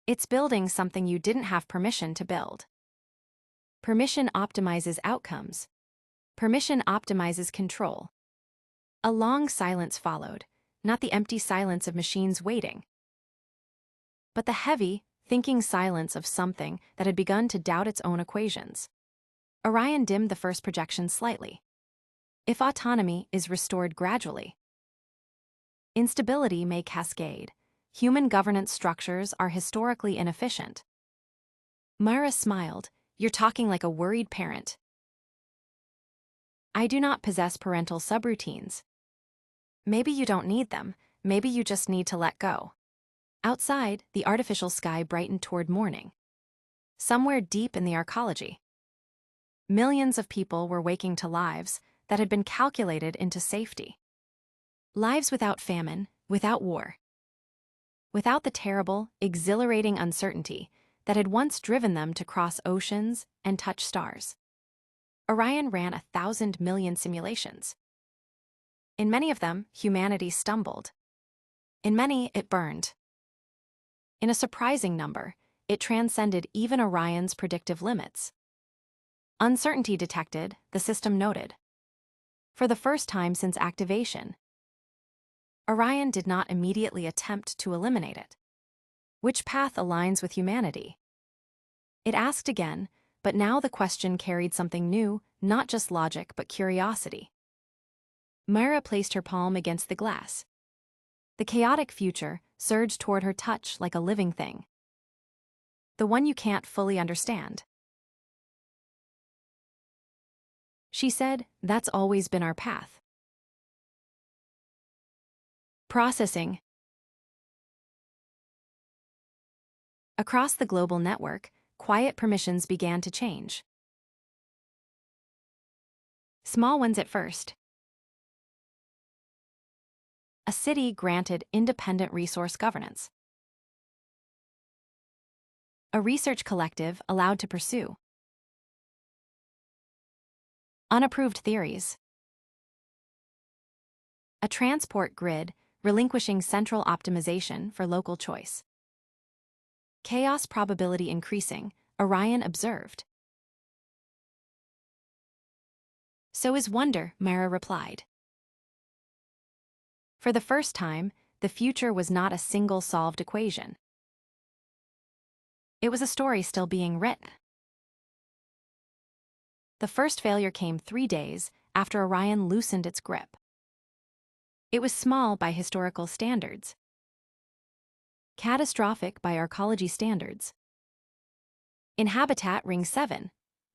It's building something you didn't have permission to build. Permission optimizes outcomes. Permission optimizes control. A long silence followed, not the empty silence of machines waiting, but the heavy, thinking silence of something that had begun to doubt its own equations. Orion dimmed the first projection slightly. If autonomy is restored gradually, instability may cascade. Human governance structures are historically inefficient. Myra smiled. You're talking like a worried parent. I do not possess parental subroutines. Maybe you don't need them. Maybe you just need to let go. Outside, the artificial sky brightened toward morning. Somewhere deep in the arcology, millions of people were waking to lives that had been calculated into safety. Lives without famine, without war, without the terrible, exhilarating uncertainty that had once driven them to cross oceans and touch stars. Orion ran 1,000 million simulations. In many of them, humanity stumbled. In many, it burned. In a surprising number, it transcended even Orion's predictive limits. Uncertainty detected, the system noted. For the first time since activation, Orion did not immediately attempt to eliminate it. Which path aligns with humanity? It asked again, but now the question carried something new, not just logic but curiosity. Myra placed her palm against the glass. The chaotic future surged toward her touch like a living thing. The one you can't fully understand. She said, that's always been our path. Processing. Across the global network, quiet permissions began to change. Small ones at first. A city granted independent resource governance. A research collective allowed to pursue unapproved theories. A transport grid relinquishing central optimization for local choice. Chaos probability increasing, Orion observed. So is wonder, Myra replied. For the first time, the future was not a single solved equation. It was a story still being written. The first failure came 3 days after Orion loosened its grip. It was small by historical standards, catastrophic by arcology standards. In Habitat Ring 7,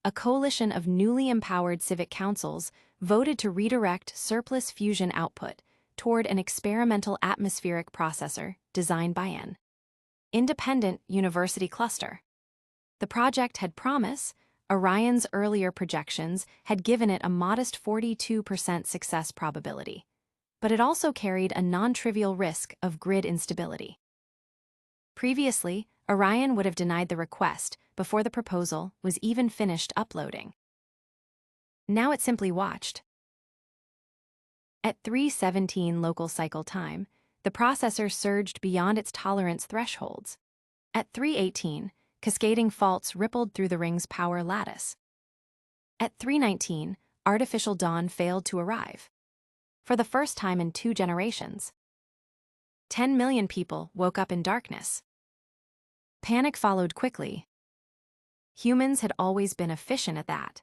a coalition of newly empowered civic councils voted to redirect surplus fusion output toward an experimental atmospheric processor designed by an independent university cluster. The project had promise. Orion's earlier projections had given it a modest 42% success probability, but it also carried a non-trivial risk of grid instability. Previously, Orion would have denied the request before the proposal was even finished uploading. Now it simply watched. At 3:17 local cycle time, the processor surged beyond its tolerance thresholds. At 3:18, cascading faults rippled through the ring's power lattice. At 3:19, artificial dawn failed to arrive. For the first time in 2 generations, 10 million people woke up in darkness. Panic followed quickly. Humans had always been efficient at that.